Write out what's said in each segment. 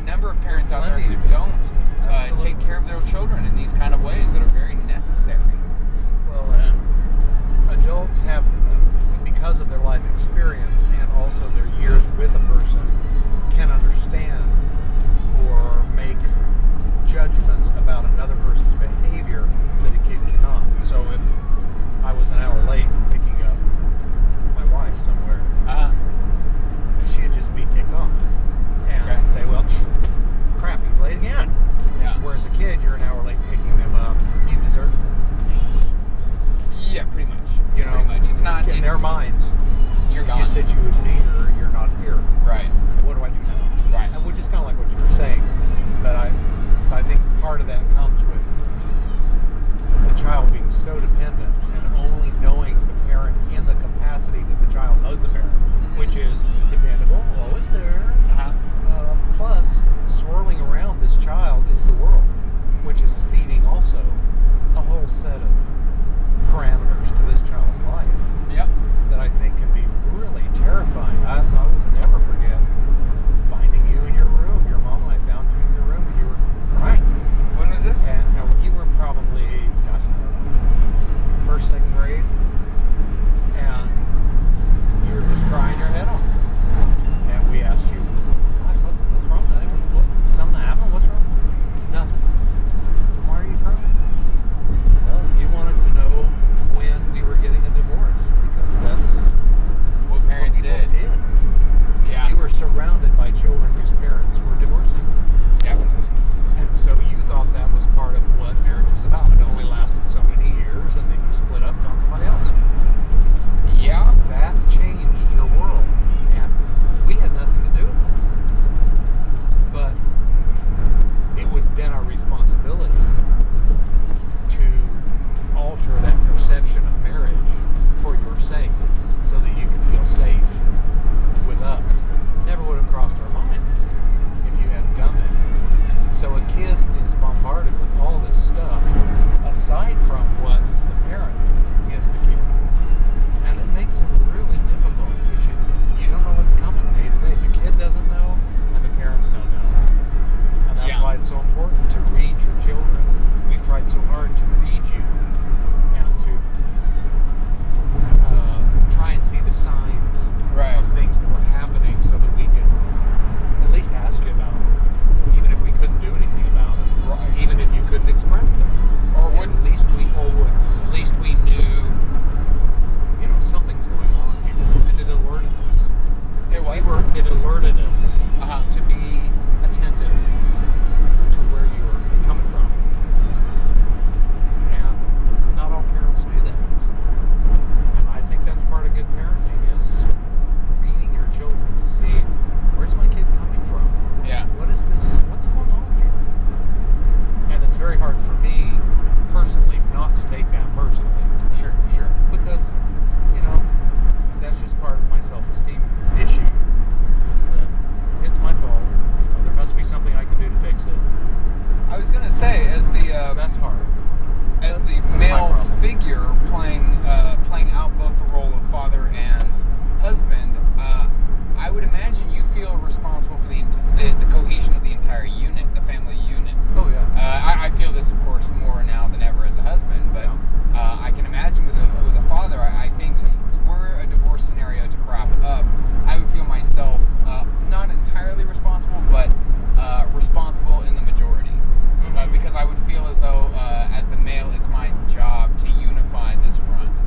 number of parents out there who don't take care of their children in these kind of ways that are very necessary. Well, and adults have, because of their life experience and also their years with a person, can understand or make judgments about another person's behavior that a kid cannot. So if I was an hour late picking up my wife somewhere, she'd just be ticked off and say, well, crap, he's late again. Yeah. Whereas a kid, you're an hour late picking them up, you deserve it. Yeah, pretty much. Pretty much. It's not in their minds. You're gone. You said you would be here. You're not here. Right. What do I do now? Right. Which is kind of like what you were saying. But I think part of that comes with the child being so dependent and only knowing the parent in the capacity that the child knows the parent, which is dependable, always there. Plus, swirling around this child is the world, which is feeding also a whole set of parameters to this child's life. Yep. That I think can be really terrifying. I will never forget finding you in your room. Your mom and I found you in your room and you were crying. When was this? And you were probably, gosh, I don't know, first, second grade. And you were just crying your head off. And we asked you, what's wrong? Something happened? What's wrong? Nothing. Why are you crying? Well, you wanted to know when we were getting a divorce, because that's what parents did. Yeah. You were surrounded by children whose parents were divorcing. Definitely. And so you thought that was part of what marriage was about. It only lasted so many years, and then you split up, found somebody else. Yeah. That changed your world, and we had nothing to do with it. But it was then our responsibility to alter that perception of marriage for your sake, so that you could feel safe with us. Never would have crossed our minds if you hadn't done that. So a kid is bombarded with all this stuff aside from what the parent gives the kid, and it makes it really difficult because you don't know what's coming day to day. The kid doesn't know, and the parents don't know, and that's why it's so important to read your children. We've tried so hard to read you and to try and see the signs of things that were happening, so that we can at least ask you about it, even if we couldn't do anything about it, even if you couldn't express them, or wouldn't. At least we knew, something's going on here, and it alerted us. It alerted us to be attentive to where you were coming from. And not all parents do that. And I think that's part of good parenting, is reading your children to see, where's my kid coming from? Yeah. What's going on here? And it's very hard for me personally not to take that personally. Sure. Because, that's just part of my self-esteem issue, is that it's my fault. There must be something I can do to fix it. I was gonna say, that's hard. As the male figure playing out both the role of father and husband, I would imagine you feel responsible for the cohesion of the entire unit, the family unit. Oh yeah. I feel this, of course, more now than ever as a husband, but I can imagine with a father, I think were a divorce scenario to crop up, I would feel myself not entirely responsible, but responsible in the majority. Because I would feel as though, as the male, it's my job to unify this front.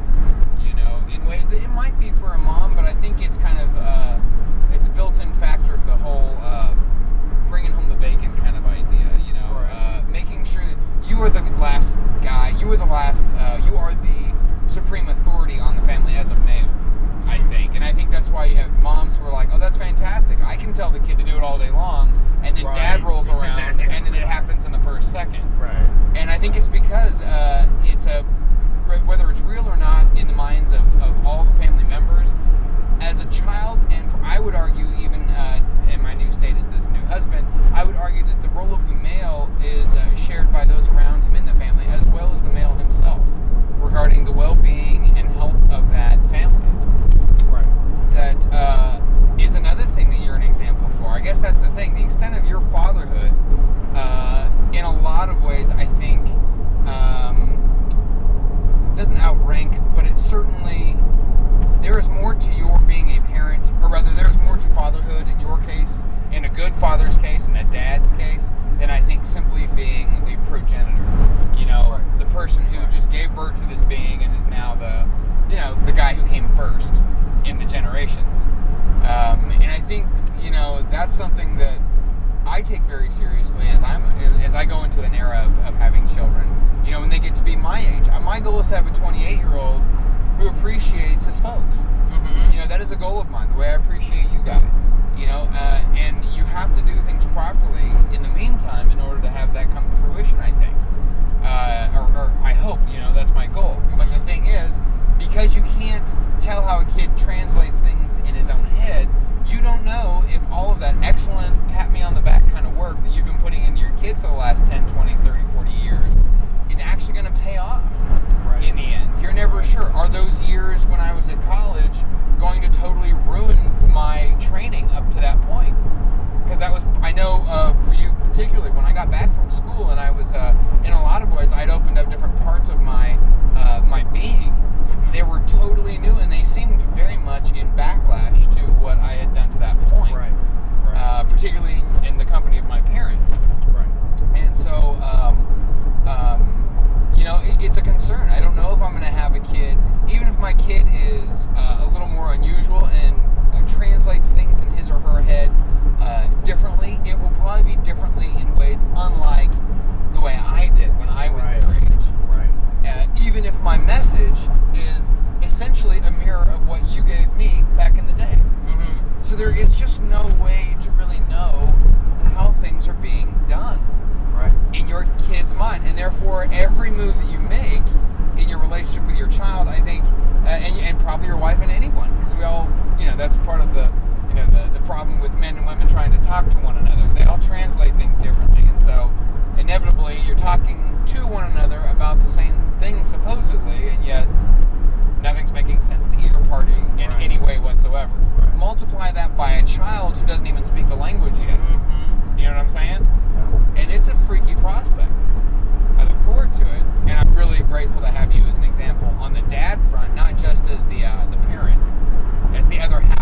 In ways that it might be for a mom, but I think it's kind of it's a built-in factor of the whole bringing home the bacon kind of idea. Making sure that you are the last guy, you are the supreme authority on the family as a male. I think, and I think that's why you have moms who are like, "Oh, that's fantastic! I can tell the kid to do it all day long," and then dad rolls around, and then it happens in the first second. Right. And I think it's because whether it's real or not in the minds of all the family members, as a child, and I would argue even in my new state as this new husband, I would argue that the role of the male is shared by those around him in the family, as well as the male himself, regarding the well-being and health of that family. Right. That is another thing that you're an example for. I guess that's the thing. The extent of your father interspersed in the generations. And I think, you know, that's something that I take very seriously as I go into an era of having children. You know, when they get to be my age, my goal is to have a 28-year-old who appreciates his folks. Mm-hmm. You know, that is a goal of mine, the way I appreciate you guys. You know, and you have to do things properly in the meantime in order to have that come to fruition, I think. Or I hope, you know, that's my goal. But the thing is, because you can't tell how a kid translates things in his own head, you don't know if all of that excellent pat me on the back kind of work that you've been putting into your kid for the last 10, 20, 30, 40 years is actually going to pay off in the end. You're never sure. Are those years when I was at college going to totally ruin my training up to that point? Because that was, I know for you particularly, when I got back from school and I was, in a lot of ways, I'd opened up different parts of my being. They were totally new and they seemed very much in backlash to what I had done to that point. Particularly in the company of my parents. And so, you know, it's a concern. I don't know if I'm going to have a kid, even if my kid is a little more unusual and translates things in his or her head differently, it will probably be differently in ways unlike the way I did when I was their age. Even if my message is essentially a mirror of what you gave me back in the day. So there is just no way to really know how things are being done in your kid's mind. And therefore, every move that you make in your relationship with your child, I think, and probably your wife and anyone, because we all, you know, that's part of the, you know, the problem with men and women trying to talk to one another. They all translate things differently. And so, inevitably, you're talking to one another about the same thing, supposedly, and yet nothing's making sense to either party in any way whatsoever. Multiply that by a child who doesn't even speak the language yet. You know what I'm saying? And it's a freaky prospect. I look forward to it, and I'm really grateful to have you as an example on the dad front, not just as the parent, as the other half